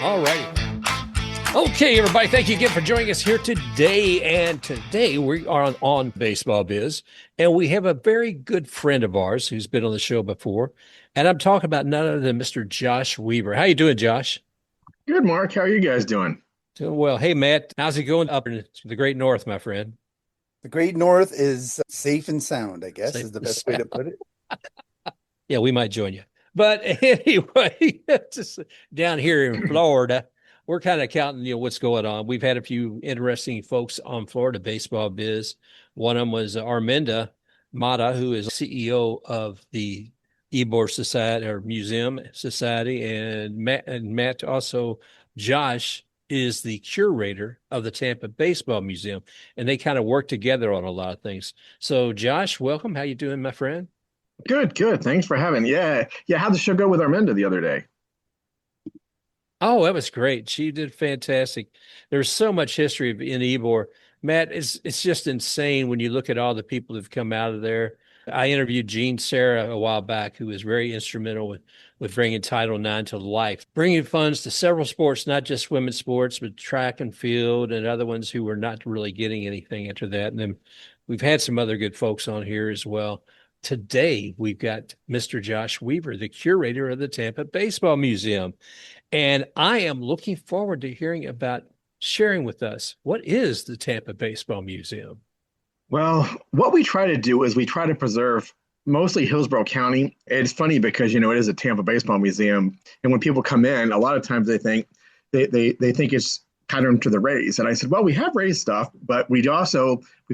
All righty. Okay, everybody, thank you again for joining us here today. And today we are on Baseball Biz, and we have a very good friend of ours who's been on the show before. And I'm talking about none other than Mr. Josh Weaver. How you doing, Josh? Good, Mark. How are you guys doing? Doing well. Hey, Matt, how's it going up in the great north, my friend? The Great North is safe and sound, I guess, Safe is the and best way to sound. put it. Yeah, we might join you. But anyway, just down here in Florida, we're kind of counting, what's going on. We've had a few interesting folks on Florida Baseball Biz. One of them was Arminda Mata, who is CEO of the Ybor Society or Museum Society, and Matt also, Josh is the curator of the Tampa Baseball Museum, and they kind of work together on a lot of things. So, Josh, welcome. How you doing, my friend? Good, good. Thanks for having. Yeah. How'd the show go with Arminda the other day? Oh, that was great. She did fantastic. There's so much history in Ybor. Matt, it's just insane when you look at all the people who've come out of there. I interviewed Gene Sarah a while back, who was very instrumental with bringing Title IX to life, bringing funds to several sports, not just women's sports, but track and field and other ones who were not really getting anything after that. And then we've had some other good folks on here as well. Today, we've got Mr. Josh Weaver, the curator of the Tampa Baseball Museum. And I am looking forward to hearing about sharing with us what is the Tampa Baseball Museum. Well, what we try to do is we try to preserve mostly Hillsborough County. It's funny because it is a Tampa Baseball Museum, and when people come in, a lot of times they think it's patterned to the Rays. And I said, well, we have Rays stuff, but we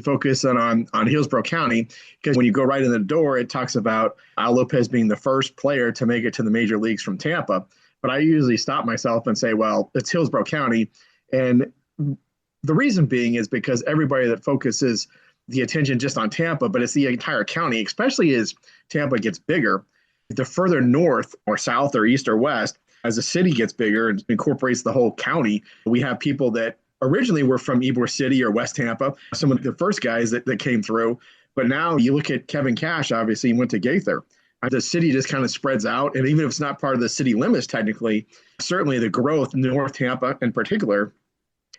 focus on Hillsborough County because when you go right in the door, it talks about Al Lopez being the first player to make it to the major leagues from Tampa. But I usually stop myself and say, well, it's Hillsborough County. And the reason being is because everybody that focuses the attention just on Tampa, but it's the entire county, especially as Tampa gets bigger. The further north or south or east or west, as the city gets bigger and incorporates the whole county, we have people that originally were from Ybor City or West Tampa, some of the first guys that came through. But now you look at Kevin Cash, obviously, he went to Gaither. The city just kind of spreads out. And even if it's not part of the city limits, technically, certainly the growth in North Tampa in particular,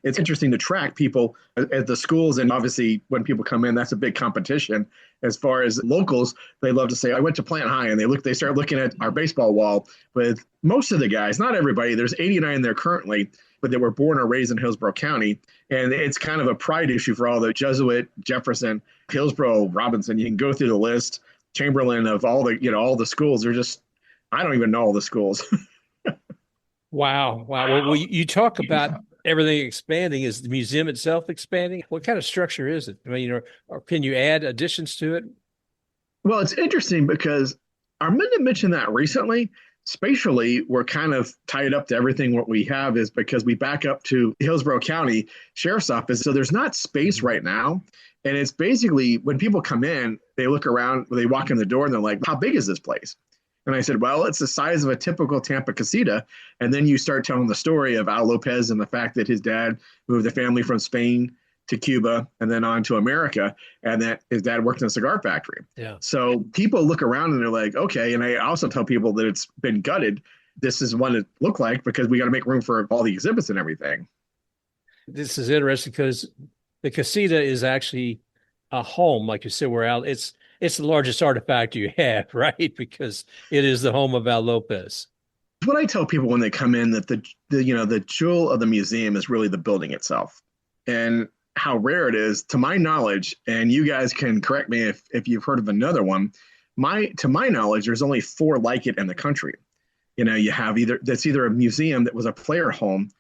it's interesting to track people at the schools. And obviously, when people come in, that's a big competition. As far as locals, they love to say, I went to Plant High, and they start looking at our baseball wall with most of the guys, not everybody. There's 89 there currently, but they were born or raised in Hillsborough County. And it's kind of a pride issue for all the Jesuit, Jefferson, Hillsborough, Robinson. You can go through the list. Chamberlain of all the schools are just, I don't even know all the schools. Wow. Well, you talk about everything expanding. Is the museum itself expanding? What kind of structure is it? I mean, or can you add additions to it? Well, it's interesting because Arminda mentioned that recently. Spatially, we're kind of tied up to everything. What we have is because we back up to Hillsborough County Sheriff's Office. So there's not space right now. And it's basically when people come in, they look around, they walk in the door and they're like, how big is this place? And I said, well, it's the size of a typical Tampa casita. And then you start telling the story of Al Lopez and the fact that his dad moved the family from Spain to Cuba and then on to America, and that his dad worked in a cigar factory. Yeah. So people look around and they're like, okay. And I also tell people that it's been gutted. This is what it looked like because we got to make room for all the exhibits and everything. This is interesting because the casita is actually a home, like you said, where Al, it's the largest artifact you have, right? Because it is the home of Al Lopez. What I tell people when they come in that the jewel of the museum is really the building itself. And how rare it is, to my knowledge, and you guys can correct me if you've heard of another one. To my knowledge, there's only 4 like it in the country. You have either a museum that was a player home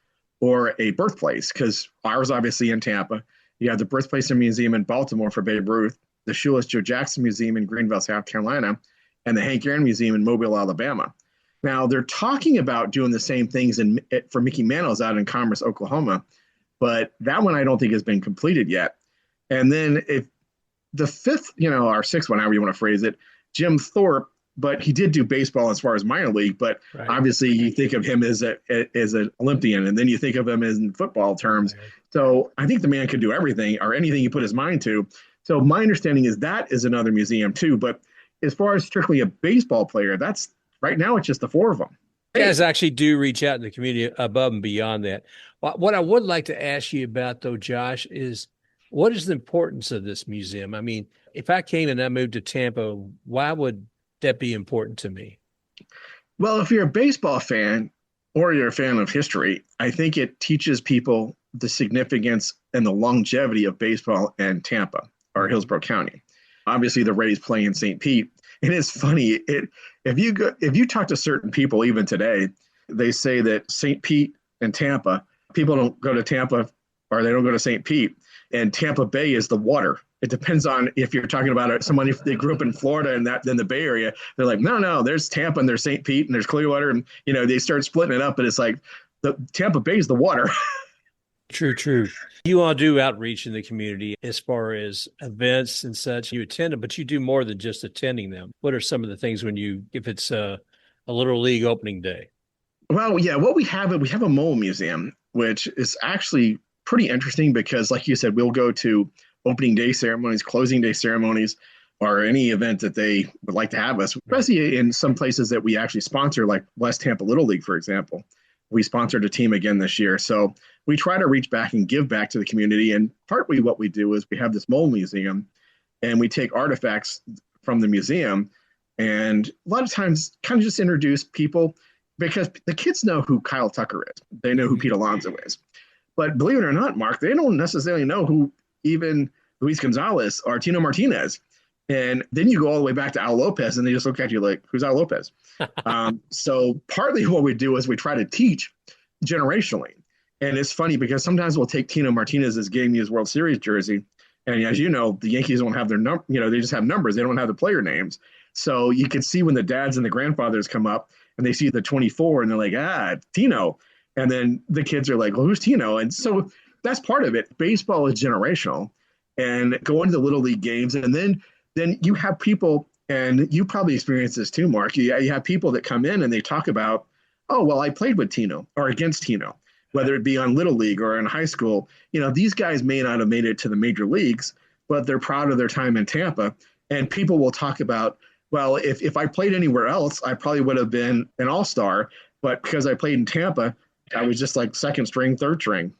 or a birthplace, because ours obviously in Tampa. You have the birthplace and museum in Baltimore for Babe Ruth, the Shoeless Joe Jackson Museum in Greenville, South Carolina, and the Hank Aaron Museum in Mobile, Alabama. Now they're talking about doing the same things for Mickey Mantle's out in Commerce, Oklahoma. But that one I don't think has been completed yet. And then if the fifth, our sixth one, however you want to phrase it, Jim Thorpe, but he did do baseball as far as minor league. But right. Obviously you think of him as an Olympian, and then you think of him as in football terms. Right. So I think the man could do everything or anything he put his mind to. So my understanding is that is another museum too. But as far as strictly a baseball player, that's right now it's just the 4 of them. Guys actually do reach out in the community above and beyond that. What I would like to ask you about, though, Josh, is what is the importance of this museum? I mean, if I came and I moved to Tampa, why would that be important to me? Well, if you're a baseball fan or you're a fan of history, I think it teaches people the significance and the longevity of baseball in Tampa or Hillsborough County. Obviously, the Rays play in St. Pete. And it's funny, if you talk to certain people even today, they say that St. Pete and Tampa, people don't go to Tampa or they don't go to St. Pete. And Tampa Bay is the water. It depends on if you're talking about someone, if they grew up in Florida and that then the Bay Area, they're like, no, there's Tampa and there's St. Pete and there's Clearwater. And, they start splitting it up. But it's like the Tampa Bay is the water. True, true. You all do outreach in the community as far as events and such. You attend them, but you do more than just attending them. What are some of the things if it's a Little League opening day? Well, yeah, what we have a mole museum, which is actually pretty interesting because, like you said, we'll go to opening day ceremonies, closing day ceremonies, or any event that they would like to have us, especially in some places that we actually sponsor, like West Tampa Little League, for example. We sponsored a team again this year. So we try to reach back and give back to the community. And partly what we do is we have this mole museum and we take artifacts from the museum and a lot of times kind of just introduce people because the kids know who Kyle Tucker is. They know who Pete Alonso is. But believe it or not, Mark, they don't necessarily know who even Luis Gonzalez or Tino Martinez. And then you go all the way back to Al Lopez and they just look at you like, who's Al Lopez? So partly what we do is we try to teach generationally. And it's funny because sometimes we'll take Tino Martinez's game used World Series jersey. And as you know, the Yankees don't have their they just have numbers. They don't have the player names. So you can see when the dads and the grandfathers come up and they see the 24 and they're like, Tino. And then the kids are like, well, who's Tino? And so that's part of it. Baseball is generational and going to the Little League games. And then you have people, and you probably experience this too, Mark. You have people that come in and they talk about, oh, well, I played with Tino or against Tino, whether it be on Little League or in high school. These guys may not have made it to the major leagues, but they're proud of their time in Tampa. And people will talk about, well, if I played anywhere else, I probably would have been an all-star. But because I played in Tampa, I was just like second string, third string.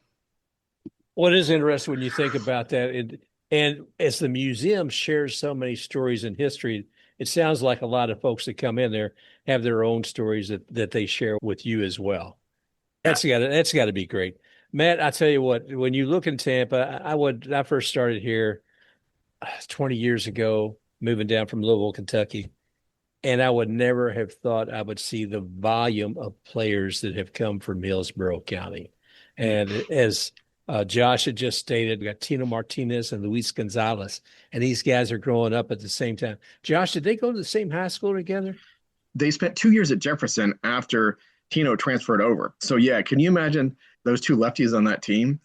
Well, it is interesting when you think about that. And as the museum shares so many stories in history, it sounds like a lot of folks that come in there have their own stories that they share with you as well. That's got to be great. Matt, I tell you what, when you look in Tampa, I first started here 20 years ago, moving down from Louisville, Kentucky, and I would never have thought I would see the volume of players that have come from Hillsborough County. And as Josh had just stated, we got Tino Martinez and Luis Gonzalez, and these guys are growing up at the same time. Josh, did they go to the same high school together? They spent 2 years at Jefferson after Tino transferred over. So, yeah, can you imagine those two lefties on that team?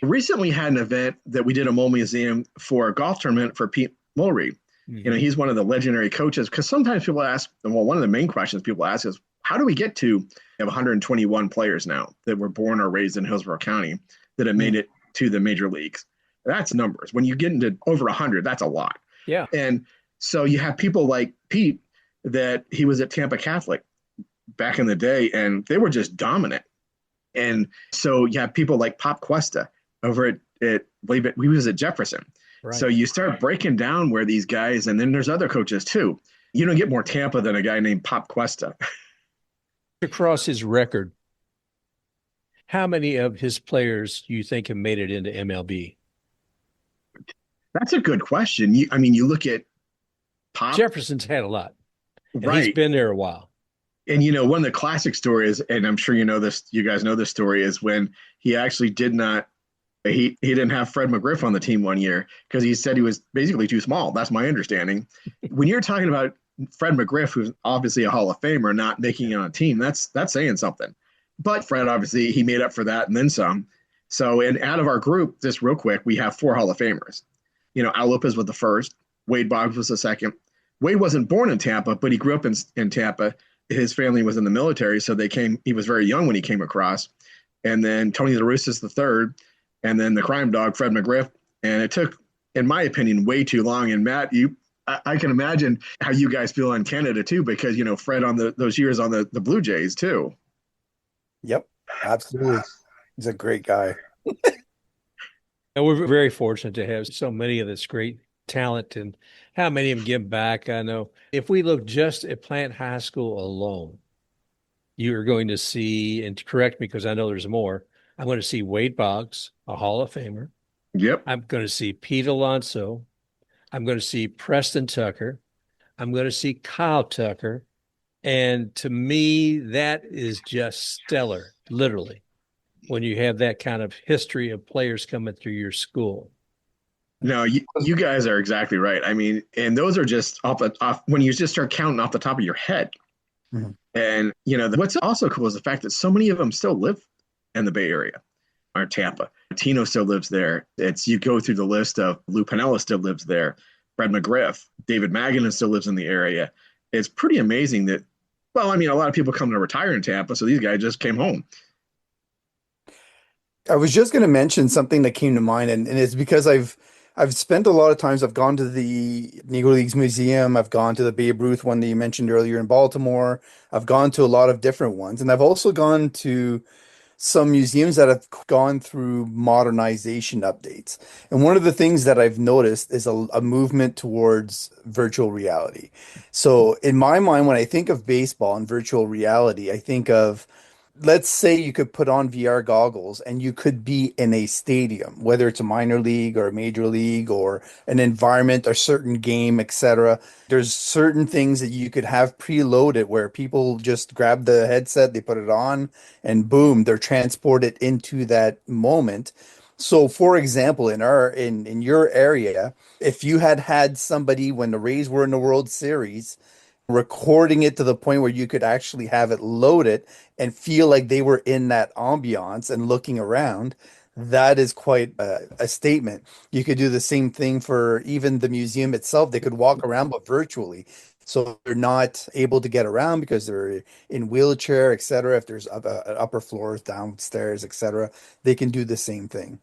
Recently had an event that we did a Mole Museum for a golf tournament for Pete Mulry. Mm-hmm. He's one of the legendary coaches because sometimes people ask, well, one of the main questions people ask is, how do we get to have 121 players now that were born or raised in Hillsborough County that have made it to the major leagues? That's numbers. When you get into over 100, that's a lot. Yeah. And so you have people like Pete that he was at Tampa Catholic back in the day, and they were just dominant. And so you have people like Pop Cuesta over at we was at Jefferson. Right. So you start breaking down where these guys, and then there's other coaches too. You don't get more Tampa than a guy named Pop Cuesta. Across his record, how many of his players do you think have made it into MLB? That's a good question. You look at Pop. Jefferson's had a lot. And right. He's been there a while. And, one of the classic stories, and I'm sure you guys know this story, is when he actually he didn't have Fred McGriff on the team one year because he said he was basically too small. That's my understanding. When you're talking about Fred McGriff, who's obviously a Hall of Famer, not making it on a team, that's saying something. But Fred, obviously, he made up for that and then some. So, and out of our group, just real quick, we have 4 Hall of Famers. Al Lopez was the first. Wade Boggs was the second. Wade wasn't born in Tampa, but he grew up in Tampa. His family was in the military, so he was very young when he came across. And then Tony La Russa's the third. And then the crime dog, Fred McGriff. And it took, in my opinion, way too long. And Matt, I can imagine how you guys feel in Canada too, because Fred on those years on the Blue Jays too. Yep, absolutely. He's a great guy. And we're very fortunate to have so many of this great talent and how many of them give back. I know if we look just at Plant High School alone, you're going to see, and correct me because I know there's more, I'm going to see Wade Boggs, a Hall of Famer. Yep. I'm going to see Pete Alonso. I'm going to see Preston Tucker. I'm going to see Kyle Tucker. And to me, that is just stellar, literally, when you have that kind of history of players coming through your school. No, you guys are exactly right. I mean, and those are just off when you just start counting off the top of your head. Mhm. And what's also cool is the fact that so many of them still live in the Bay Area or Tampa. Tino still lives there. It's you go through the list of Lou Piniella still lives there. Fred McGriff, David Maganin still lives in the area. It's pretty amazing that. Well, I mean, a lot of people come to retire in Tampa, so these guys just came home. I was just going to mention something that came to mind, and it's because I've spent a lot of times. I've gone to the Negro Leagues Museum. I've gone to the Babe Ruth one that you mentioned earlier in Baltimore. I've gone to a lot of different ones, and I've also gone to some museums that have gone through modernization updates. And one of the things that I've noticed is a movement towards virtual reality. So in my mind, when I think of baseball and virtual reality, I think of, let's say you could put on VR goggles and you could be in a stadium, whether it's a minor league or a major league or an environment, a certain game, etc. There's certain things that you could have preloaded where people just grab the headset, they put it on, and boom, they're transported into that moment. So, for example, in your area, if you had somebody when the Rays were in the World Series recording it to the point where you could actually have it loaded and feel like they were in that ambiance and looking around, that is quite a statement. You could do the same thing for even the museum itself. They could walk around, but virtually. So they're not able to get around because they're in wheelchair, etc. If there's upper floors, downstairs, etc., they can do the same thing.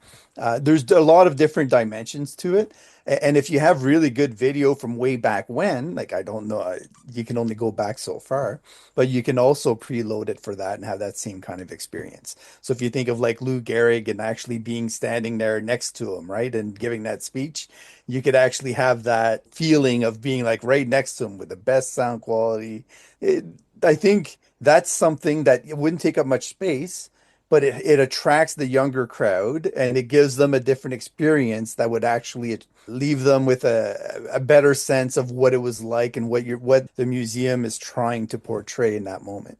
There's a lot of different dimensions to it. And if you have really good video from way back when, like I don't know, you can only go back so far, but you can also preload it for that and have that same kind of experience. So if you think of like Lou Gehrig and actually being standing there next to him, right, and giving that speech, you could actually have that feeling of being like right next to him with the best sound quality. It, I think that's something that it wouldn't take up much space, but it attracts the younger crowd and it gives them a different experience that would actually leave them with a better sense of what it was like and what the museum is trying to portray in that moment.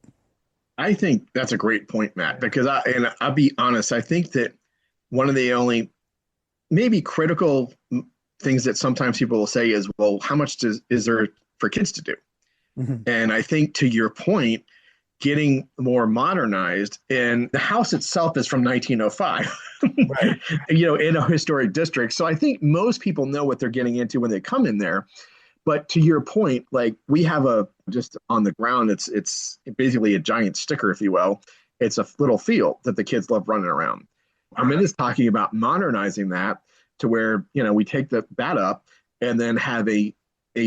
I think that's a great point, Matt, because I'll be honest, I think that one of the only maybe critical things that sometimes people will say is, well, how much is there for kids to do? Mhm. And I think to your point, getting more modernized, and the house itself is from 1905, Right. in a historic district. So I think most people know what they're getting into when they come in there. But to your point, like we have a just on the ground, it's basically a giant sticker, if you will. It's a little field that the kids love running around. Armin is talking about modernizing that to where we take that up and then have a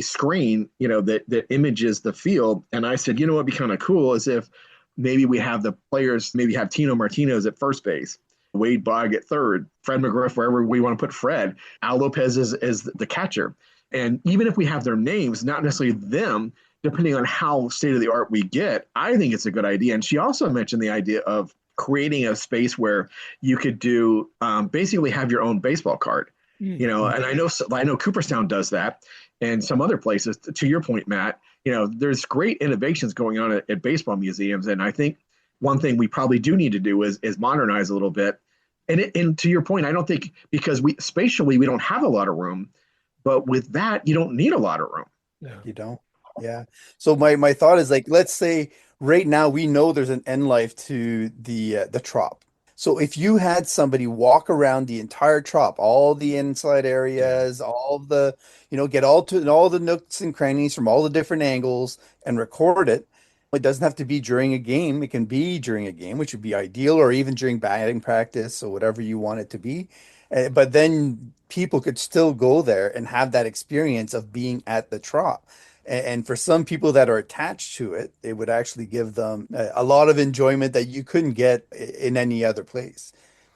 screen that images the field. And I said, what'd be kind of cool is if maybe we have the players maybe have Tino Martinez at first base, Wade Bogg at third, Fred McGriff wherever we want to put Fred, Al Lopez is the catcher. And even if we have their names, not necessarily them, depending on how state of the art we get, I think it's a good idea. And she also mentioned the idea of creating a space where you could do basically have your own baseball card. Mm-hmm. And I know Cooperstown does that, and some other places. To your point, Matt, there's great innovations going on at baseball museums, and I think one thing we probably do need to do is modernize a little bit. And to your point, I don't think because we spatially we don't have a lot of room. But with that, you don't need a lot of room. Yeah. You don't? Yeah. So my thought is like, let's say right now we know there's an end life to the trop. So if you had somebody walk around the entire trop, all the inside Yeah. areas, all the, get all the nooks and crannies from all the different angles and record it. It doesn't have to be during a game. It can be during a game, which would be ideal, or even during batting practice or whatever you want it to be. But then people could still go there and have that experience of being at the trop. And for some people that are attached to it, it would actually give them a lot of enjoyment that you couldn't get in any other place.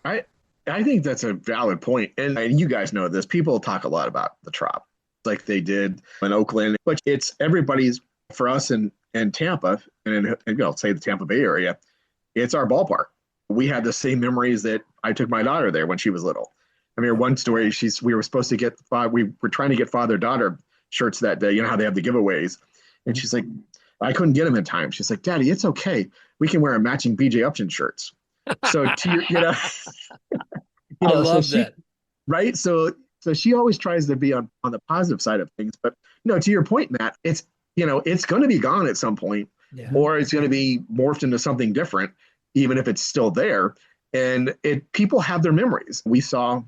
I I think that's a valid point, and you guys know this. People talk a lot about the Trop, like they did in Oakland, but it's everybody's for us in Tampa, and say the Tampa Bay area. It's our ballpark. We had the same memories that I took my daughter there when she was little. I mean, one story, we were supposed to get we were trying to get father daughter shirts that day. You know how they have the giveaways, and she's like, I couldn't get them in time. She's like, Daddy, it's okay. We can wear a matching BJ Upton shirts. So to your, I so love she that. right. So she always tries to be on the positive side of things. But to your point, Matt, it's going to be gone at some point, Yeah. or it's going to be morphed into something different, even if it's still there. And people have their memories. We saw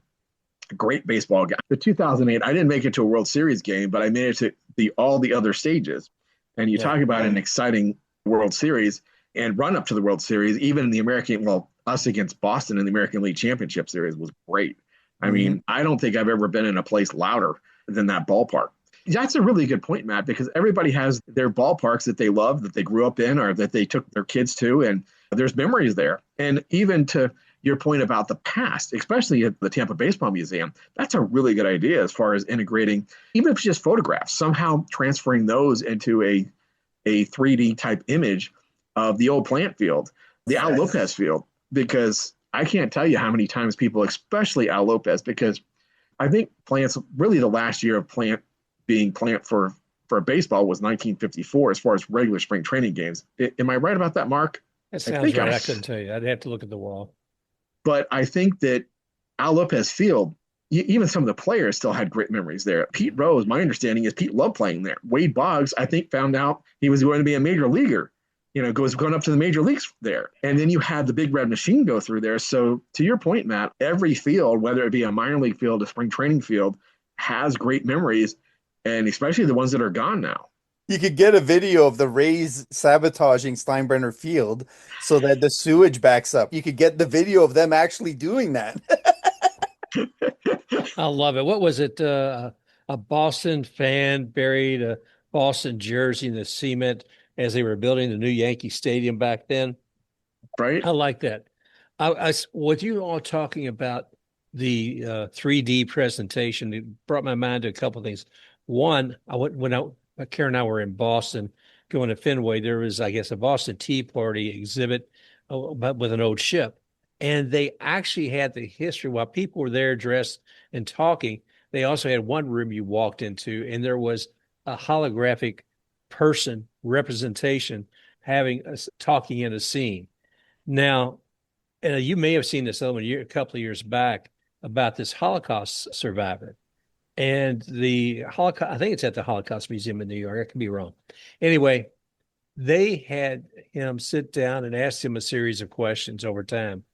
a great baseball game. The 2008, I didn't make it to a World Series game, but I made it to all the other stages. And you Yeah. talk about an exciting World Series and run up to the World Series, even in the us against Boston in the American League Championship Series was great. I Mhm. mean, I don't think I've ever been in a place louder than that ballpark. That's a really good point, Matt, because everybody has their ballparks that they love, that they grew up in, or that they took their kids to, and there's memories there. And even to your point about the past, especially at the Tampa Baseball Museum, that's a really good idea as far as integrating, even if it's just photographs, somehow transferring those into a 3D type image of the old plant field, the Al Lopez field, because I can't tell you how many times people, especially Al Lopez, because I think plants really the last year of being plant for baseball was 1954 as far as regular spring training games. Am I right about that, Mark? That I sounds think right. I couldn't tell you. I'd have to look at the wall. but I think that Al Lopez Field, even some of the players still had great memories there. Pete Rose, my understanding is Pete loved playing there. Wade Boggs, I think, found out he was going to be a major leaguer. Going up to the major leagues there. And then you had the Big Red Machine go through there. So to your point, Matt, every field, whether it be a minor league field, a spring training field, has great memories, and especially the ones that are gone now. You could get a video of the Rays sabotaging Steinbrenner Field so that the sewage backs up. You could get the video of them actually doing that. I love it. What was it? A Boston fan buried a Boston jersey in the cement as they were building the new Yankee Stadium back then. Right? I like that. With you all talking about the 3D presentation, it brought my mind to a couple of things. One, I went when Karen and I were in Boston going to Fenway. There was, I guess, a Boston Tea Party exhibit, but with an old ship, and they actually had the history while people were there dressed and talking. They also had one room you walked into, and there was a holographic person representation having talking in a scene. Now, you may have seen this a couple of years back about this Holocaust survivor. And the Holocaust, I think it's at the Holocaust Museum in New York. I could be wrong. Anyway, they had him sit down and ask him a series of questions over time.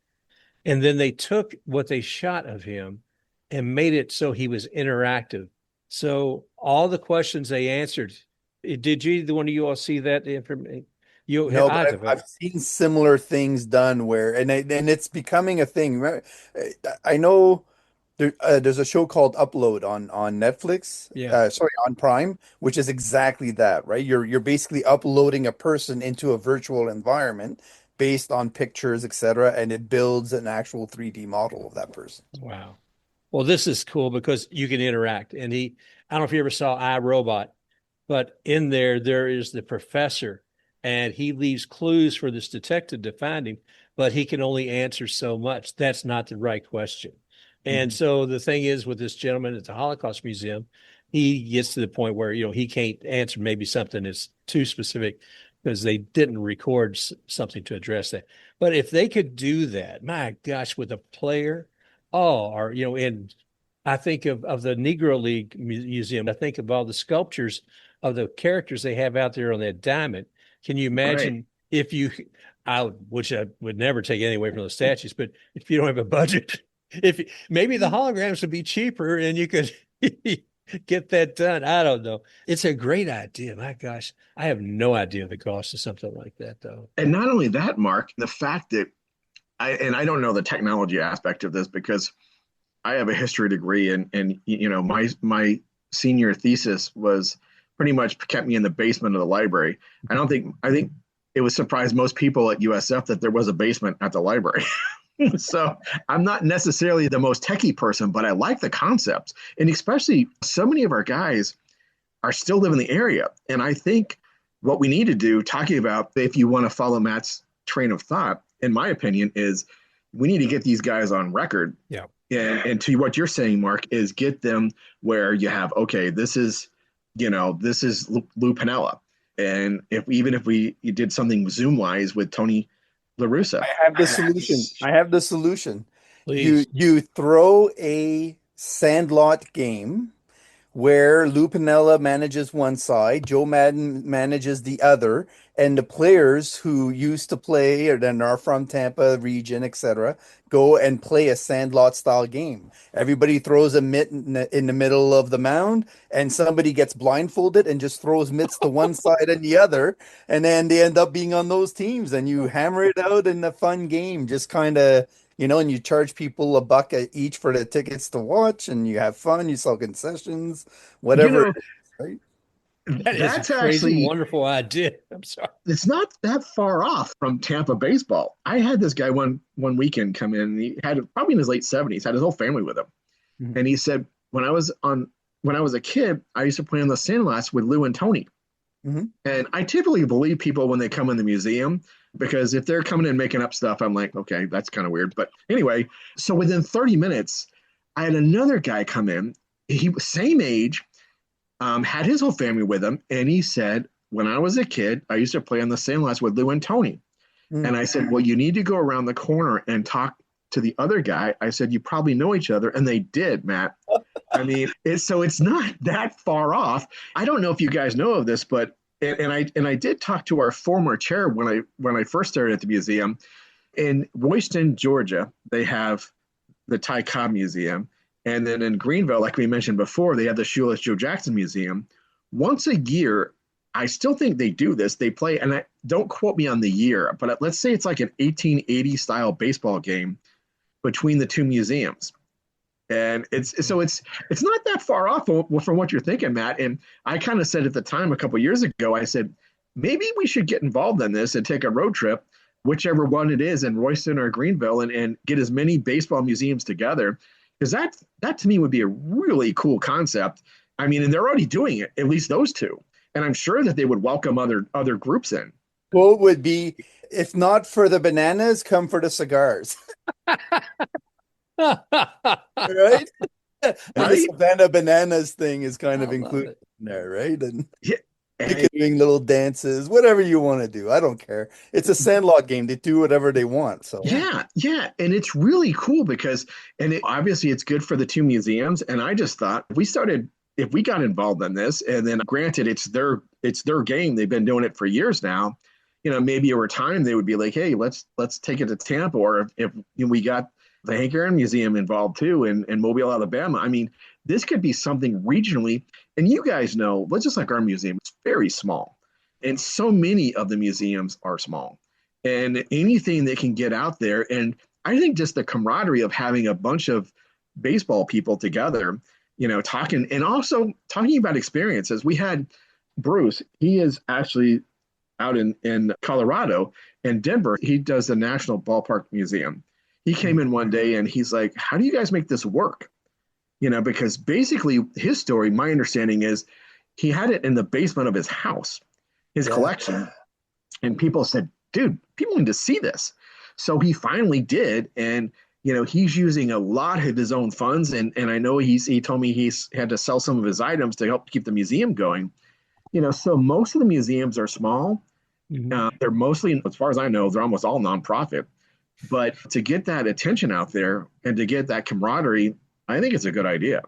And then they took what they shot of him and made it so he was interactive. So all the questions they answered, did you, the one of you all see that information? No, but I'd I've seen similar things done where, and it's becoming a thing. I know there's a show called Upload on Netflix, yeah. sorry, on Prime, which is exactly that, right? You're basically uploading a person into a virtual environment based on pictures, etc., and it builds an actual 3D model of that person. Wow. Well, this is cool because you can interact. And I don't know if you ever saw iRobot, but in there is the professor, and he leaves clues for this detective to find him, but he can only answer so much. That's not the right question. And Mhm. so the thing is with this gentleman at the Holocaust Museum, he gets to the point where, he can't answer maybe something that's too specific because they didn't record something to address that. But if they could do that, my gosh, with a player, oh, or, and I think of the Negro League Museum, I think of all the sculptures of the characters they have out there on that diamond. Can you Right. imagine if which I would never take any away from the statues, but if you don't have a budget, if maybe the holograms would be cheaper and you could get that done. I don't know. It's a great idea. My gosh, I have no idea the cost of something like that, though. And not only that, Mark, the fact that I don't know the technology aspect of this because I have a history degree, and my senior thesis was pretty much kept me in the basement of the library. I think it would surprise most people at USF that there was a basement at the library. So I'm not necessarily the most techie person, but I like the concepts. And especially so many of our guys are still live in the area. And I think what we need to do, talking about if you want to follow Matt's train of thought, in my opinion, is we need to get these guys on record. Yeah. And to what you're saying, Mark, is get them where you have, okay, this is Lou Piniella. And even if we did something Zoom wise with Tony La Russa. I have the solution. I have the solution. Please. You throw a sandlot game where Lou Piniella manages one side, Joe Madden manages the other, and the players who used to play or then are from Tampa region, etc., go and play a sandlot style game. Everybody throws a mitt in the middle of the mound, and somebody gets blindfolded and just throws mitts to one side and the other, and then they end up being on those teams, and you hammer it out in a fun game, just kind of. And you charge people $1 each for the tickets to watch, and you have fun, you sell concessions, whatever it is, right? That is a That's crazy, actually, wonderful idea. I'm sorry. it's not that far off from Tampa baseball. I had this guy one weekend come in, and he had probably in his late 70s, had his whole family with him. Mhm. And he said, when I was a kid, I used to play on the sandlots with Lou and Tony. Mhm. And I typically believe people when they come in the museum, because if they're coming in making up stuff, I'm like, okay, that's kind of weird. But anyway, so within 30 minutes, I had another guy come in. He was same age, had his whole family with him. And he said, when I was a kid, I used to play on the sandlots with Lou and Tony. Mm. And I said, well, you need to go around the corner and talk to the other guy. I said, you probably know each other. And they did, Matt. I mean, it's not that far off. I don't know if you guys know of this, but I did talk to our former chair when I first started at the museum. In Royston, Georgia, they have the Ty Cobb Museum. And then in Greenville, like we mentioned before, they have the Shoeless Joe Jackson Museum. Once a year, I still think they do this. They play, and don't quote me on the year, but let's say it's like an 1880 style baseball game between the two museums. And it's not that far off from what you're thinking, Matt. And I kind of said at the time a couple of years ago, I said, maybe we should get involved in this and take a road trip, whichever one it is, in Royston or Greenville, and get as many baseball museums together. Because that to me would be a really cool concept. I mean, and they're already doing it, at least those two. And I'm sure that they would welcome other groups in. Quote would be, if not for the bananas, come for the cigars. Right? And the Savannah Bananas thing is kind of included in there, right? And Yeah. doing little dances, whatever you want to do. I don't care. It's a sandlot game. They do whatever they want. So Yeah. And it's really cool because, obviously it's good for the two museums. And I just thought if we got involved in this, and then granted it's their game, they've been doing it for years now, maybe over time they would be like, hey, let's take it to Tampa, or if we got the Hank Aaron Museum involved too, in Mobile, Alabama. I mean, this could be something regionally. And you guys know, just like our museum, it's very small. And so many of the museums are small. And anything that can get out there. And I think just the camaraderie of having a bunch of baseball people together, talking, and also talking about experiences. We had Bruce, he is actually out in Colorado, in Denver. He does the National Ballpark Museum. He came in one day and he's like, how do you guys make this work? Because basically his story, my understanding is he had it in the basement of his house, his collection. And people said, dude, people need to see this. So he finally did. And, he's using a lot of his own funds. And I know he told me he's had to sell some of his items to help keep the museum going. So most of the museums are small. Mhm. They're mostly, as far as I know, they're almost all nonprofit. But to get that attention out there and to get that camaraderie, I think it's a good idea.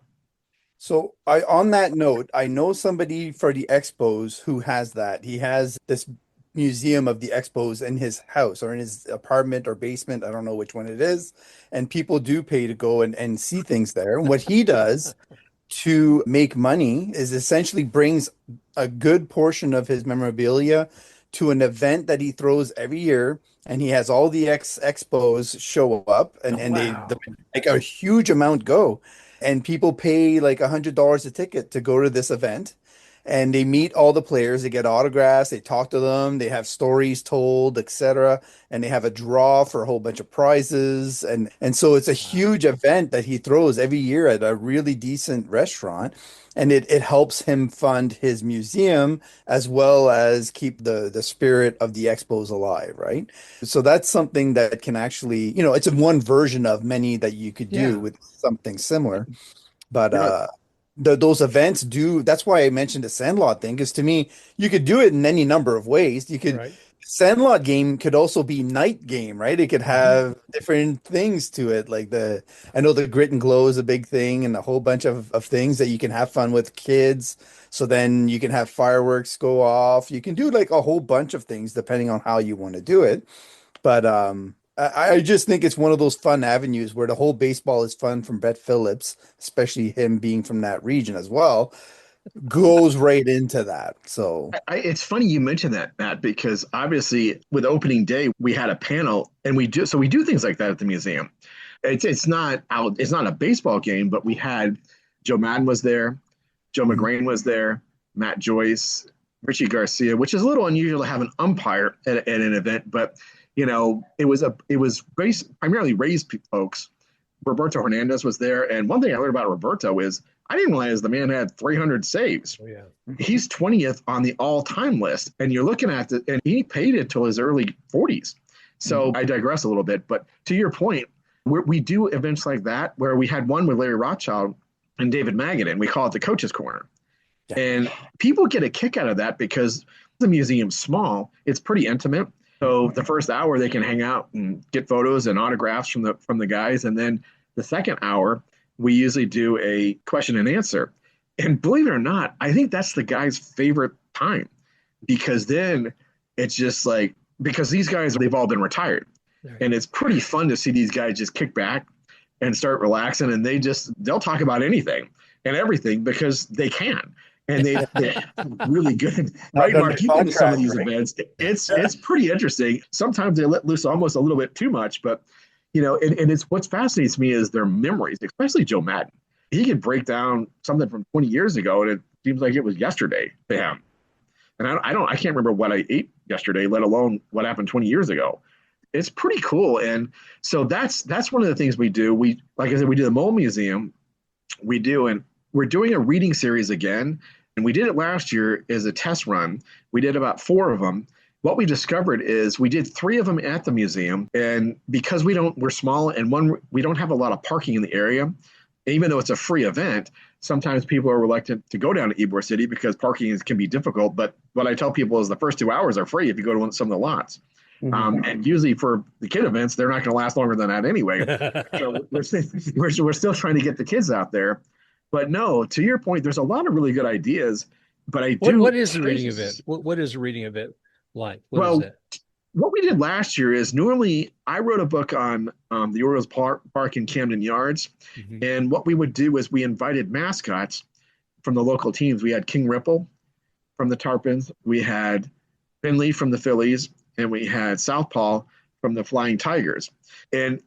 So on that note, I know somebody for the Expos who has that. He has this museum of the Expos in his house or in his apartment or basement. I don't know which one it is. And people do pay to go and see things there. And what he does to make money is essentially brings a good portion of his memorabilia to an event that he throws every year, and he has all the expos show up, and Oh, they wow. like a huge amount go, and people pay like $100 a ticket to go to this event. And they meet all the players, they get autographs, they talk to them, they have stories told, etc. And they have a draw for a whole bunch of prizes. And so it's a Wow. huge event that he throws every year at a really decent restaurant. And it helps him fund his museum as well as keep the spirit of the expos alive, right? So that's something that can actually, it's one version of many that you could do Yeah. with something similar. But You know, those events do, that's why I mentioned the Sandlot thing, because to me, you could do it in any number of ways. You could, Right. Sandlot game could also be night game, right? It could Mhm. have different things to it. Like I know the grit and glow is a big thing, and a whole bunch of things that you can have fun with kids. So then you can have fireworks go off. You can do like a whole bunch of things depending on how you want to do it. But I just think it's one of those fun avenues where the whole baseball is fun from Brett Phillips, especially him being from that region as well, goes right into that. So it's funny you mentioned that, Matt, because obviously with opening day we had a panel, and we do things like that at the museum. It's not a baseball game, but we had Joe Madden was there, Joe mhm. McGrain was there, Matt Joyce, Richie Garcia, which is a little unusual to have an umpire at an event, but it was primarily Rays folks. Roberto Hernandez was there, and one thing I learned about Roberto is I didn't realize the man had 300 saves. Oh, yeah. He's 20th on the all-time list, and you're looking at it, and he paid it till his early 40s. So I digress a little bit, but to your point, we do events like that where we had one with Larry Rothschild and David Magadan. We call it the Coach's Corner, Yeah. and people get a kick out of that because the museum's small. It's pretty intimate. So the first hour they can hang out and get photos and autographs from the guys, and then the second hour we usually do a question and answer. And believe it or not, I think that's the guy's favorite time because then it's just like because these guys they've all been retired, Right. and it's pretty fun to see these guys just kick back and start relaxing, and they'll talk about anything and everything because they can. And they're really good, Not right, under Mark? You've been to some of contract, these right? events. It's pretty interesting. Sometimes they let loose almost a little bit too much, but and it's what fascinates me is their memories, especially Joe Madden. He could break down something from 20 years ago, and it seems like it was yesterday to him. And I can't remember what I ate yesterday, let alone what happened 20 years ago. It's pretty cool, and so that's one of the things we do. We like I said, we do the Mole Museum, and we're doing a reading series again, and we did it last year as a test run. We did about 4 of them. What we discovered is we did 3 of them at the museum, and because we're small, and we don't have a lot of parking in the area, even though it's a free event, sometimes people are reluctant to go down to Ybor City because parking can be difficult. But what I tell people is the first 2 hours are free if you go to some of the lots. Mhm. And usually for the kid events, they're not going to last longer than that anyway. So we're still trying to get the kids out there. But no, to your point, there's a lot of really good ideas. But I What do, is the reading event? What is a reading event like? What is well, that? what we did last year is normally I wrote a book on the Orioles Park in Camden Yards. Mhm. And what we would do is we invited mascots from the local teams. We had King Ripple from the Tarpons. We had Finley from the Phillies, and we had Southpaw from the Flying Tigers. And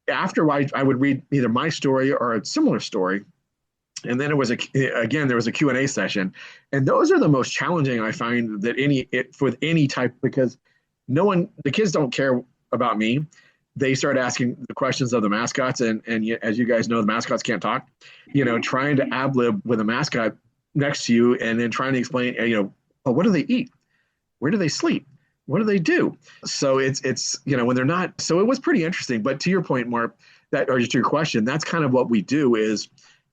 after I would read either my story or a similar story, and then there was a Q&A session, and those are the most challenging I find that with any type because the kids don't care about me. They start asking the questions of the mascots, and as you guys know, the mascots can't talk. Trying to ad lib with a mascot next to you, and then trying to explain, oh, what do they eat? Where do they sleep? What do they do? So it's when they're not. So it was pretty interesting. But to your point, Mark, or just to your question, that's kind of what we do is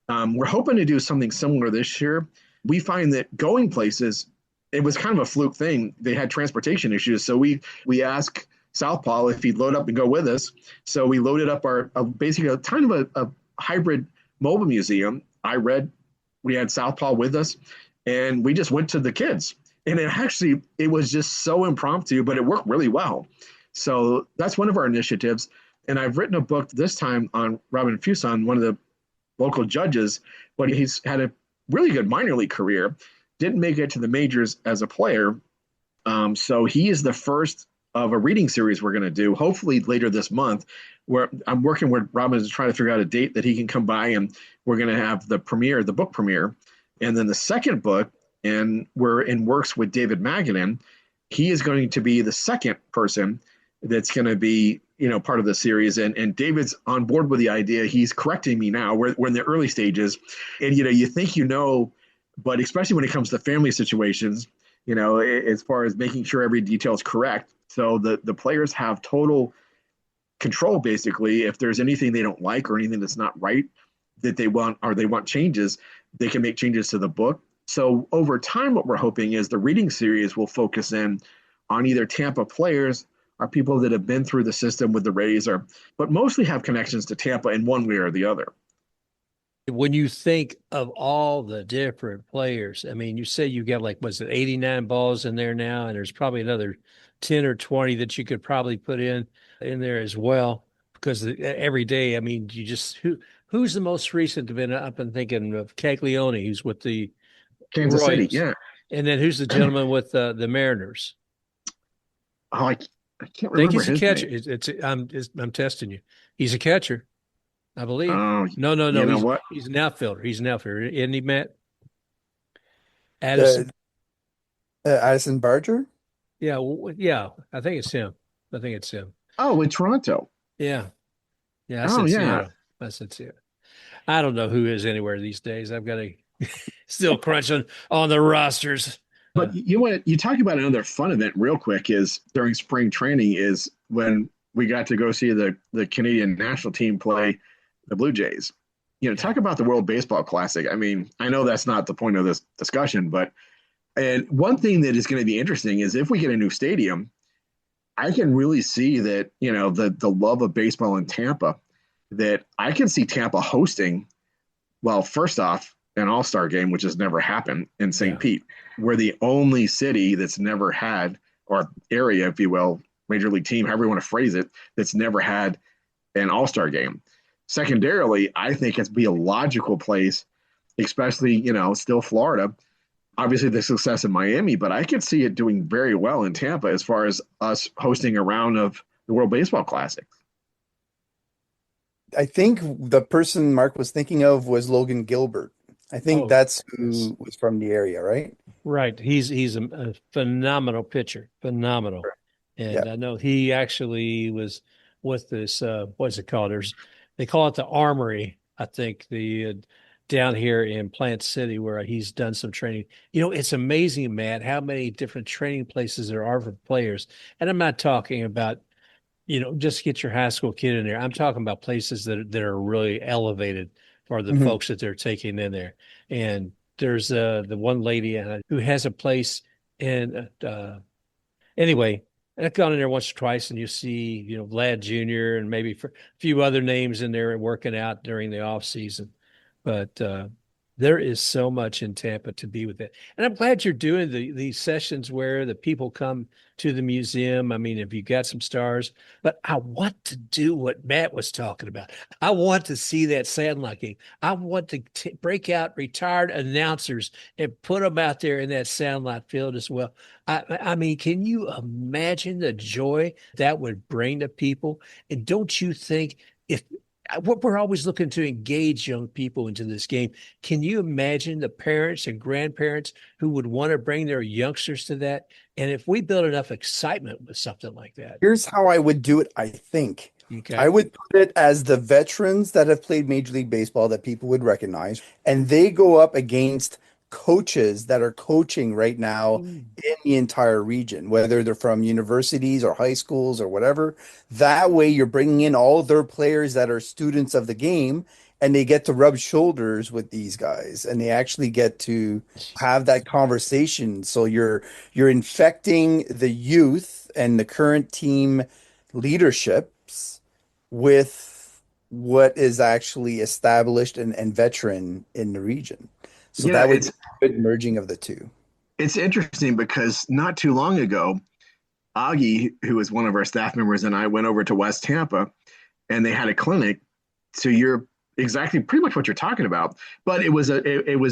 we're hoping to do something similar this year. We find that going places, it was kind of a fluke thing. They had transportation issues, so we asked Southpaw if he'd load up and go with us. So we loaded up our basically a kind of a hybrid mobile museum. We had Southpaw with us, and we just went to the kids. And it was just so impromptu, but it worked really well. So that's one of our initiatives. And I've written a book this time on Robin Fuson, one of the local judges, but he's had a really good minor league career. Didn't make it to the majors as a player, So he is the first of a reading series we're going to do, hopefully later this month, where I'm working with Robin to try to figure out a date that he can come by, and we're going to have the premiere, the book premiere. And then the second book, and we're in works with David Magadan. He is going to be the second person that's going to be, part of the series. And David's on board with the idea. He's correcting me now. We're in the early stages. And, you think, but especially when it comes to family situations, as far as making sure every detail is correct. So the players have total control, basically. If there's anything they don't like or anything that's not right that they want, or they want changes, they can make changes to the book. So over time, what we're hoping is the reading series will focus in on either Tampa players or people that have been through the system with the Rays, but mostly have connections to Tampa in one way or the other. When you think of all the different players, I mean, you say you got was it 89 balls in there now, and there's probably another 10 or 20 that you could probably put in there as well, because every day, I mean, who's the most recent? Been up and thinking of Caglione, who's with the Kansas City, Royals. yeah. And then who's the gentleman with the Mariners? Oh, I can't I think remember he's a his catcher. name. I'm testing you. He's a catcher, I believe. Oh, No. you know what? He's an outfielder. He's an outfielder, isn't he, Matt? Uh, Addison. Addison Barger? Yeah, yeah. I think it's him. I think it's him. Oh, in Toronto. Yeah, yeah. I Oh, said yeah. Seattle. I said Seattle. I don't know who is anywhere these days. I've got to still crunching on the rosters. But you talk about another fun event real quick is during spring training is when we got to go see the Canadian national team play the Blue Jays. Talk about the World Baseball Classic. I mean, I know that's not the point of this discussion, and one thing that is going to be interesting is if we get a new stadium, I can really see that, the love of baseball in Tampa, that I can see Tampa hosting, well, first off, an all-star game, which has never happened in St. Pete. We're the only city that's never had, or area, if you will, major league team, however you want to phrase it, that's never had an all-star game. Secondarily, I think it's be a logical place, especially, still Florida. Obviously, the success in Miami, but I could see it doing very well in Tampa as far as us hosting a round of the World Baseball Classic. I think the person Mark was thinking of was Logan Gilbert. I think that's who was from the area, right? Right. He's a phenomenal pitcher. Phenomenal. And I know he actually was with this, what's it called? They call it the Armory, I think, down here in Plant City, where he's done some training. It's amazing, Matt, how many different training places there are for players. And I'm not talking about, just get your high school kid in there. I'm talking about places that are really elevated for the folks that they're taking in there. And there's the one lady who has a place in, anyway, I've gone in there once or twice, and you see, Vlad Jr. and maybe a few other names in there working out during the off season. But there is so much in Tampa to be with it. And I'm glad you're doing these sessions where the people come to the museum. I mean, if you got some stars, but I want to do what Matt was talking about. I want to see that Sandlot game. I want to break out retired announcers and put them out there in that Sandlot field as well. I mean, can you imagine the joy that would bring to people? And don't you think if we're always looking to engage young people into this game. Can you imagine the parents and grandparents who would want to bring their youngsters to that? And if we build enough excitement with something like that. Here's how I would do it, I think. Okay. I would put it as the veterans that have played Major League Baseball that people would recognize, and they go up against coaches that are coaching right now in the entire region, whether they're from universities or high schools or whatever. That way, you're bringing in all their players that are students of the game, and they get to rub shoulders with these guys, and they actually get to have that conversation. So you're infecting the youth and the current team leaderships with what is actually established and veteran in the region. So that would be a good merging of the two. It's interesting because not too long ago, Augie, who was one of our staff members, and I went over to West Tampa, and they had a clinic. So you're exactly pretty much what you're talking about. But it was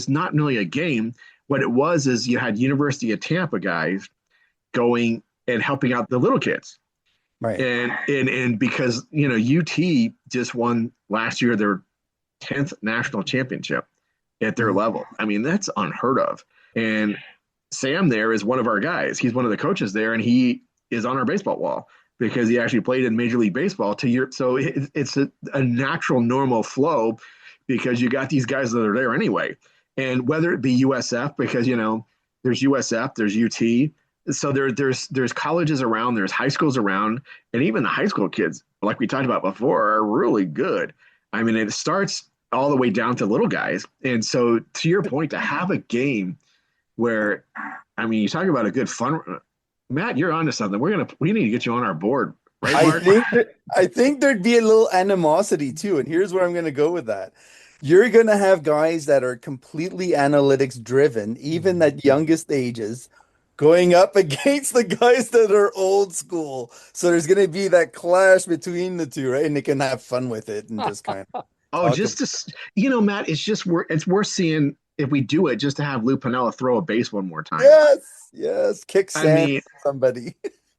not really a game. What it was is you had University of Tampa guys going and helping out the little kids. Right. And because, UT just won last year their 10th national championship at their Mhm. level. I mean, that's unheard of. And Sam there is one of our guys. He's one of the coaches there, and he is on our baseball wall because he actually played in Major League Baseball to Europe. So it's a natural, normal flow because you got these guys that are there anyway. And whether it be USF, because, there's USF, there's UT. So there's colleges around, there's high schools around, and even the high school kids, like we talked about before, are really good. I mean, it starts all the way down to little guys. And so to your point, to have a game where, I mean, you talk about a good fun. Matt, you're onto something. We need to get you on our board, right, Mark? I think there'd be a little animosity too, and here's where I'm going to go with that. You're going to have guys that are completely analytics driven, even at youngest ages, going up against the guys that are old school. So there's going to be that clash between the two, right? And they can have fun with it and just kind of Oh, talk just to, Matt, it's worth seeing if we do it just to have Lou Piniella throw a base one more time. Yes, kick I sand mean, somebody.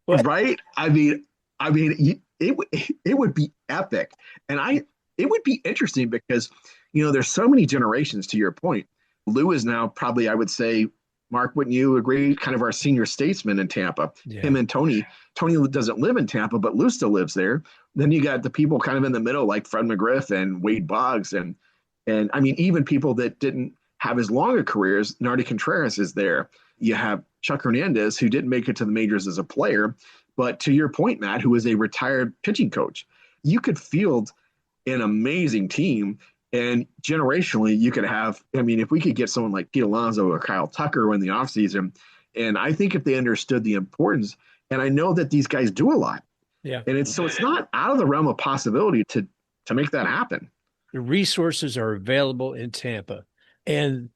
right? I mean, it would be epic, and it would be interesting because there's so many generations. To your point, Lou is now probably, I would say, Mark, wouldn't you agree? Kind of our senior statesman in Tampa. Yeah. Him and Tony. Tony doesn't live in Tampa, but Lou still lives there. Then you got the people kind of in the middle, like Fred McGriff and Wade Boggs, and I mean, even people that didn't have as long a careers. Nardi Contreras is there. You have Chuck Hernandez, who didn't make it to the majors as a player, but to your point, Matt, who is a retired pitching coach. You could field an amazing team. And generationally, you could have, I mean, if we could get someone like Pete Alonso or Kyle Tucker in the offseason, and I think if they understood the importance, and I know that these guys do a lot. Yeah. And it's not out of the realm of possibility to make that happen. The resources are available in Tampa. And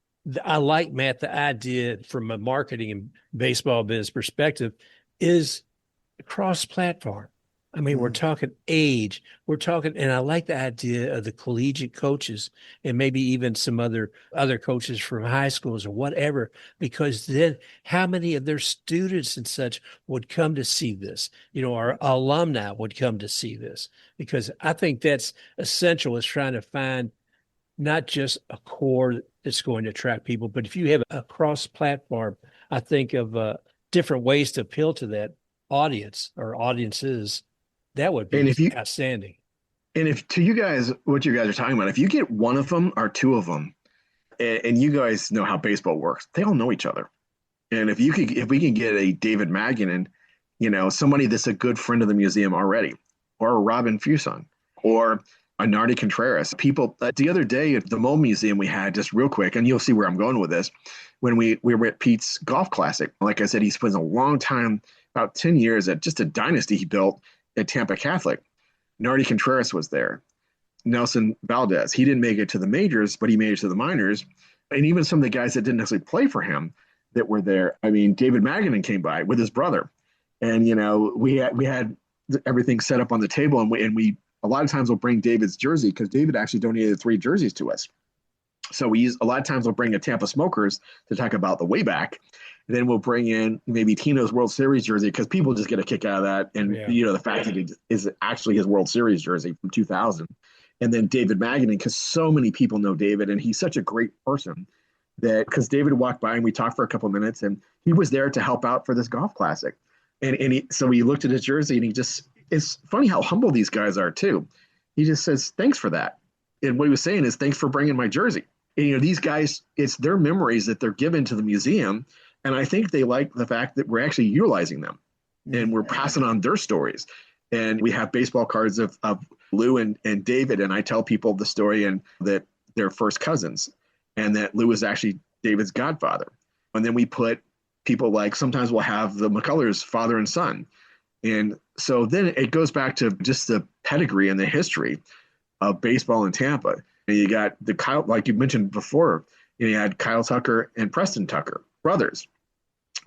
I like, Matt, the idea from a marketing and baseball business perspective is cross-platform. I mean, we're talking age, and I like the idea of the collegiate coaches and maybe even some other coaches from high schools or whatever, because then how many of their students and such would come to see this? Our alumni would come to see this, because I think that's essential, is trying to find not just a core that's going to attract people, but if you have a cross-platform, I think of different ways to appeal to that audience or audiences. That would be outstanding. And if to you guys, what you guys are talking about, if you get one of them or two of them, and you guys know how baseball works, they all know each other. And if we can get a David Magnan, somebody that's a good friend of the museum already, or a Robin Fuson, or a Nardi Contreras, people. The other day at the Mo Museum we had, just real quick, and you'll see where I'm going with this, when we were at Pete's Golf Classic. Like I said, he spends a long time, about 10 years, at just a dynasty he built at Tampa Catholic. Nardi Contreras was there. Nelson Valdez. He didn't make it to the majors, but he made it to the minors. And even some of the guys that didn't necessarily play for him that were there. I mean, David Magnan came by with his brother. And, we had everything set up on the table. And we a lot of times we'll bring David's jersey, because David actually donated 3 jerseys to us. So a lot of times we'll bring a Tampa Smokers to talk about the way back. Then we'll bring in maybe Tino's World Series jersey, because people just get a kick out of that. And, the fact that it is actually his World Series jersey from 2000. And then David Magnan, because so many people know David, and he's such a great person that, because David walked by and we talked for a couple of minutes, and he was there to help out for this golf classic. So he looked at his jersey, and it's funny how humble these guys are too. He just says, thanks for that. And what he was saying is, thanks for bringing my jersey. And, these guys, it's their memories that they're given to the museum. And I think they like the fact that we're actually utilizing them, and we're passing on their stories. And we have baseball cards of Lou and David. And I tell people the story, and that they're first cousins, and that Lou is actually David's godfather. And then we put people like, sometimes we'll have the McCullers, father and son. And so then it goes back to just the pedigree and the history of baseball in Tampa. And you got the Kyle, like you mentioned before, you had Kyle Tucker and Preston Tucker, brothers.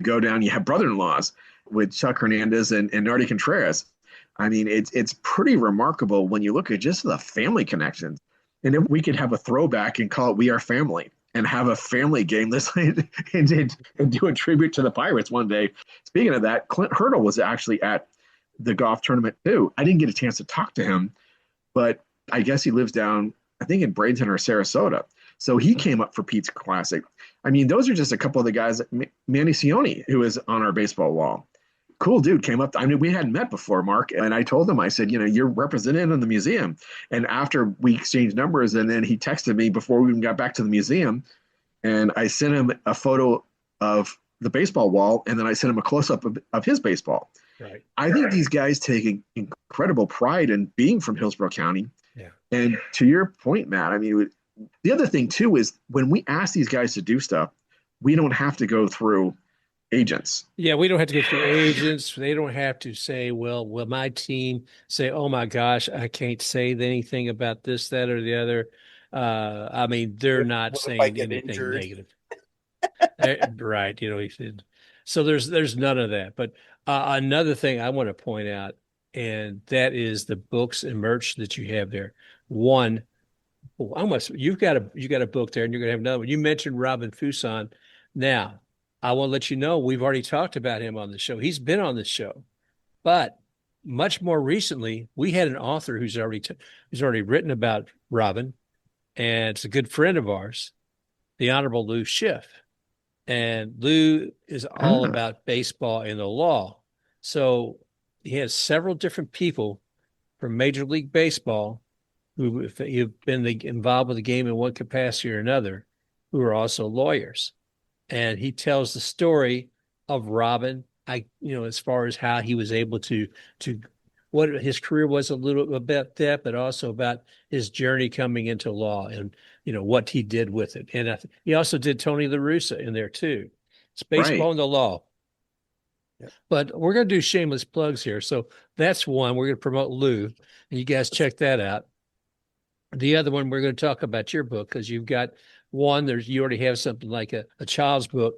Go down, you have brother-in-laws with Chuck Hernandez and Nardi Contreras. I mean, it's pretty remarkable when you look at just the family connections. And if we could have a throwback and call it We Are Family, and have a family game and do a tribute to the Pirates one day. Speaking of that, Clint Hurdle was actually at the golf tournament too. I didn't get a chance to talk to him, but I guess he lives down, I think in Bradenton or Sarasota. So he came up for Pete's Classic. I mean, those are just a couple of the guys. Manny Cioni, who is on our baseball wall. Cool dude, came up. I mean, we hadn't met before, Mark. And I told him, I said, you're represented in the museum. And after we exchanged numbers, and then he texted me before we even got back to the museum. And I sent him a photo of the baseball wall. And then I sent him a close-up of his baseball. Right. I think these guys take incredible pride in being from Hillsborough County. Yeah. And to your point, Matt, I mean, the other thing too is when we ask these guys to do stuff, we don't have to go through agents. Yeah, we don't have to go through agents. They don't have to say, well, will my team say, oh my gosh, I can't say anything about this, that, or the other. I mean, they're not What if saying I get anything injured? negative. Right. He said, so there's none of that. But another thing I want to point out, and that is the books and merch that you have there. One, you've got a book there, and you're gonna have another one. You mentioned Robin Fuson. Now, I want to let you know we've already talked about him on the show. He's been on the show, but much more recently, we had an author who's already written about Robin, and it's a good friend of ours, the Honorable Lou Schiff. And Lou is all about baseball and the law. So he has several different people from Major League Baseball who have been involved with the game in one capacity or another, who are also lawyers. And he tells the story of Robin, as far as how he was able to what his career was a little about that, but also about his journey coming into law and, what he did with it. And he also did Tony La Russa in there too. It's baseball and the law. Yeah. But we're going to do shameless plugs here. So that's one. We're going to promote Lou, and you guys check that out. The other one, we're going to talk about your book, because you've got one, you already have something like a child's book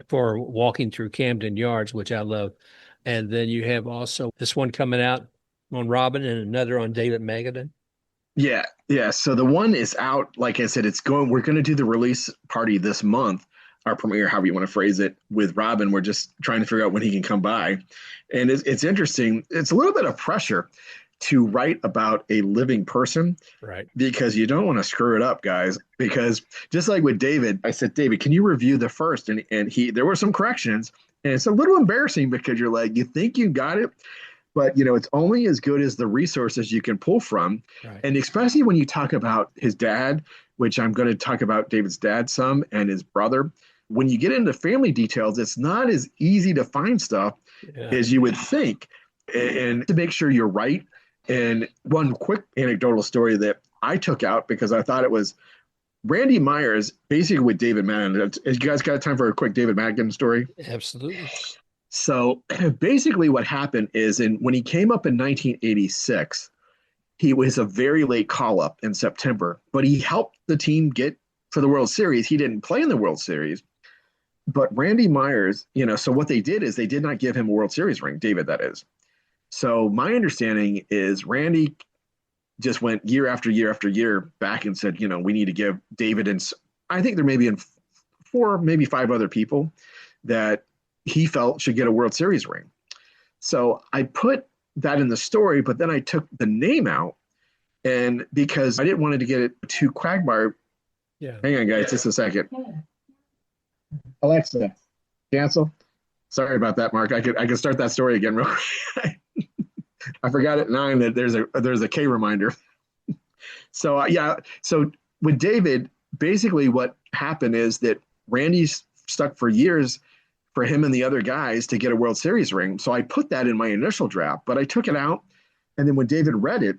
for walking through Camden Yards, which I love. And then you have also this one coming out on Robin and another on David Magadan. Yeah. So the one is out. Like I said, we're going to do the release party this month, our premiere, however you want to phrase it, with Robin. We're just trying to figure out when he can come by. And it's interesting. It's a little bit of pressure to write about a living person, right? Because you don't want to screw it up, guys. Because just like with David, I said, David, can you review the first? And there were some corrections, and it's a little embarrassing because you're like, you think you got it, but it's only as good as the resources you can pull from. Right. And especially when you talk about his dad, which I'm going to talk about David's dad some, and his brother. When you get into family details, it's not as easy to find stuff as you would think. And to make sure you're right. And one quick anecdotal story that I took out because I thought it was Randy Myers, basically with David Madigan. You guys got time for a quick David Madigan story? Absolutely. So basically what happened is when he came up in 1986, he was a very late call-up in September, but he helped the team get for the World Series. He didn't play in the World Series. But Randy Myers, so what they did is they did not give him a World Series ring, David, that is. So my understanding is Randy just went year after year after year back and said, we need to give David, and I think there may be 4, maybe 5 other people that he felt should get a World Series ring. So I put that in the story, but then I took the name out, and because I didn't want to get it too quagmire. Yeah. Hang on, guys, just a second. Alexa, cancel. Sorry about that, Mark. I could start that story again real quick. I forgot at 9 that there's a K reminder. So so with David, basically what happened is that Randy's stuck for years for him and the other guys to get a World Series ring. So I put that in my initial draft, but I took it out, and then when David read it,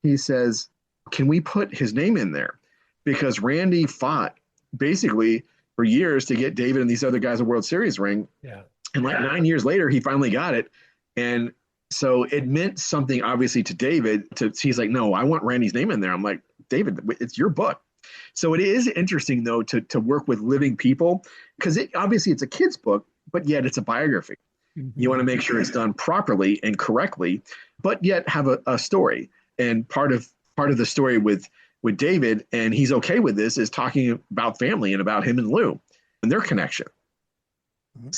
he says, "Can we put his name in there?" Because Randy fought basically for years to get David and these other guys a World Series ring. Yeah. And like 9 years later, he finally got it. And so it meant something, obviously, to David. He's like, no, I want Randy's name in there. I'm like, David, it's your book. So it is interesting, though, to work with living people, because obviously it's a kid's book, but yet it's a biography. Mm-hmm. You want to make sure it's done properly and correctly, but yet have a story. And part of the story with with David, and he's okay with this, is talking about family and about him and Lou and their connection. Mhm.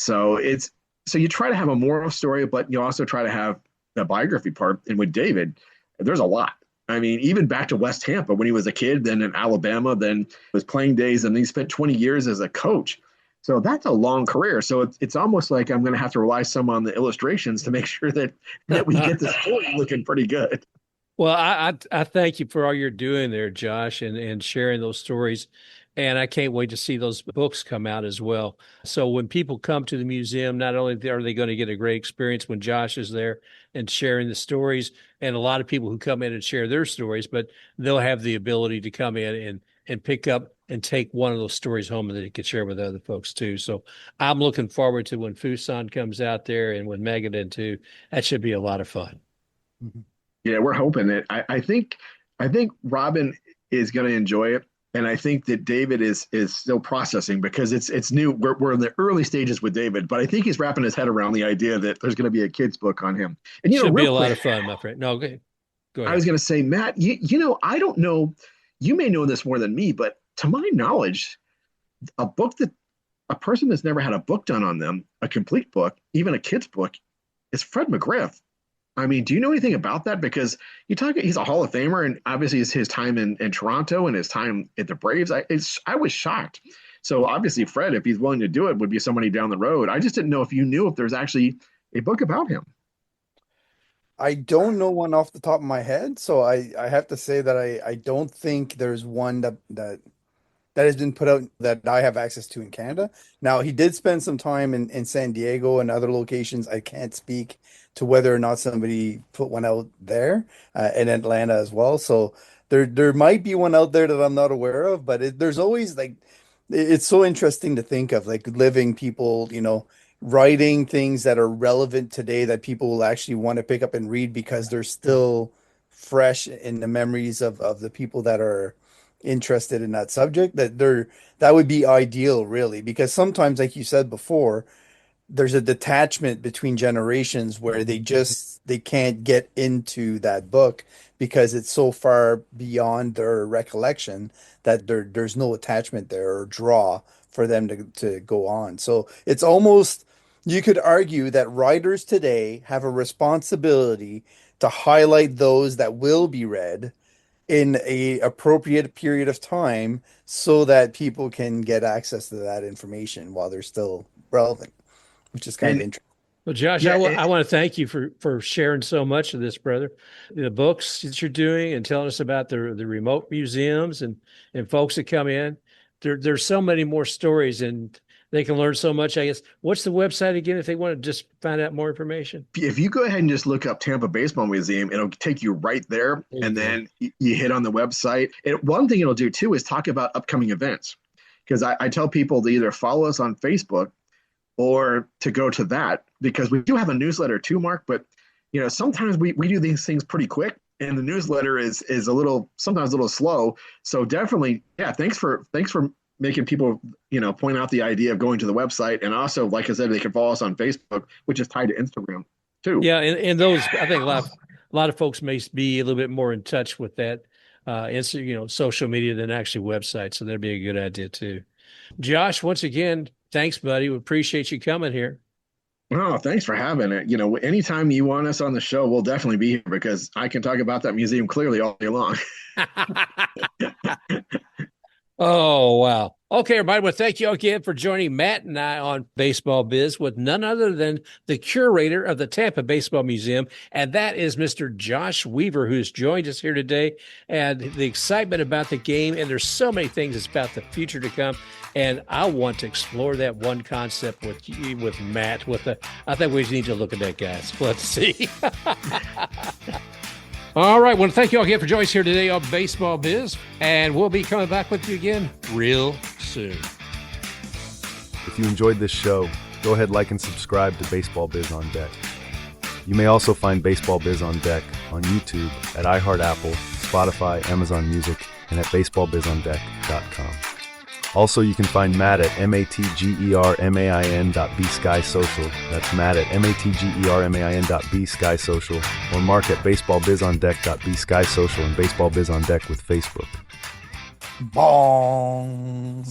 So you try to have a moral story, but you also try to have the biography part. And with David, there's a lot. I mean, even back to West Tampa when he was a kid, then in Alabama, then his playing days, and he spent 20 years as a coach. So that's a long career. So it's almost like I'm going to have to rely some on the illustrations to make sure that we get the story looking pretty good. Well, I thank you for all you're doing there, Josh, and sharing those stories. And I can't wait to see those books come out as well. So when people come to the museum, not only are they going to get a great experience when Josh is there and sharing the stories, and a lot of people who come in and share their stories, but they'll have the ability to come in and pick up and take one of those stories home that they can share with other folks too. So I'm looking forward to when Fuson comes out there and when Megadon too. That should be a lot of fun. Mhm. Yeah, we're hoping it. I think Robin is going to enjoy it, and I think that David is still processing because it's new. We're in the early stages with David, but I think he's wrapping his head around the idea that there's going to be a kid's book on him. And Should be real a lot quick, of fun, my friend. No, go I was ahead. going to say, Matt, I don't know, you may know this more than me, but to my knowledge, a book that a person that's never had a book done on them, a complete book, even a kid's book, is Fred McGriff. I mean, do you know anything about that? Because he's a Hall of Famer, and obviously it's his time in Toronto and his time at the Braves. I was shocked. So obviously, Fred, if he's willing to do it, would be somebody down the road. I just didn't know if you knew if there's actually a book about him. I don't know one off the top of my head, so I have to say that I don't think there's one that has been put out that I have access to in Canada. Now, he did spend some time in San Diego and other locations. I can't speak to whether or not somebody put one out there in Atlanta as well. So there might be one out there that I'm not aware of, but there's always like it's so interesting to think of like living people, writing things that are relevant today that people will actually want to pick up and read because they're still fresh in the memories of the people that are interested in that subject. That would be ideal, really, because sometimes, like you said before, there's a detachment between generations where they can't get into that book because it's so far beyond their recollection that there's no attachment there or draw for them to go on. So it's almost, you could argue that writers today have a responsibility to highlight those that will be read in a appropriate period of time so that people can get access to that information while they're still relevant, which is kind of And interesting. Well, Josh, yeah, I want to thank you for sharing so much of this, brother. The books that you're doing and telling us about the remote museums and folks that come in. There's so many more stories and they can learn so much, I guess. What's the website again if they want to just find out more information? if you go ahead and just look up Tampa Baseball Museum, it'll take you right there. There you And go. then you hit on the website. And one thing it'll do too is talk about upcoming events. Because I tell people to either follow us on Facebook or to go to that, because we do have a newsletter too, Mark. But sometimes we do these things pretty quick, and the newsletter is sometimes a little slow. So definitely, yeah. Thanks for making people point out the idea of going to the website, and also, like I said, they can follow us on Facebook, which is tied to Instagram too. Yeah, and those I think a lot of folks may be a little bit more in touch with that social media than actually websites. So that'd be a good idea too. Josh, once again, thanks, buddy. We appreciate you coming here. Oh, thanks for having it. Anytime you want us on the show, we'll definitely be here because I can talk about that museum clearly all day long. Oh, wow. Okay, everybody. Well, thank you again for joining Matt and I on Baseball Biz with none other than the curator of the Tampa Baseball Museum. And that is Mr. Josh Weaver, who's joined us here today. And the excitement about the game. And there's so many things that's about the future to come. And I want to explore that one concept with you, with Matt. I think we need to look at that, guys. Let's see. All right. Well, thank you all again for joining us here today on Baseball Biz. And we'll be coming back with you again real soon. If you enjoyed this show, go ahead, like, and subscribe to Baseball Biz on Deck. You may also find Baseball Biz on Deck on YouTube at iHeart Apple, Spotify, Amazon Music, and at baseballbizondeck.com. Also, you can find Matt at matgermain.bskysocial. That's Matt at matgermain.bskysocial, or Mark at baseballbizondeck.bskysocial and Baseball Biz on Deck with Facebook. Bong.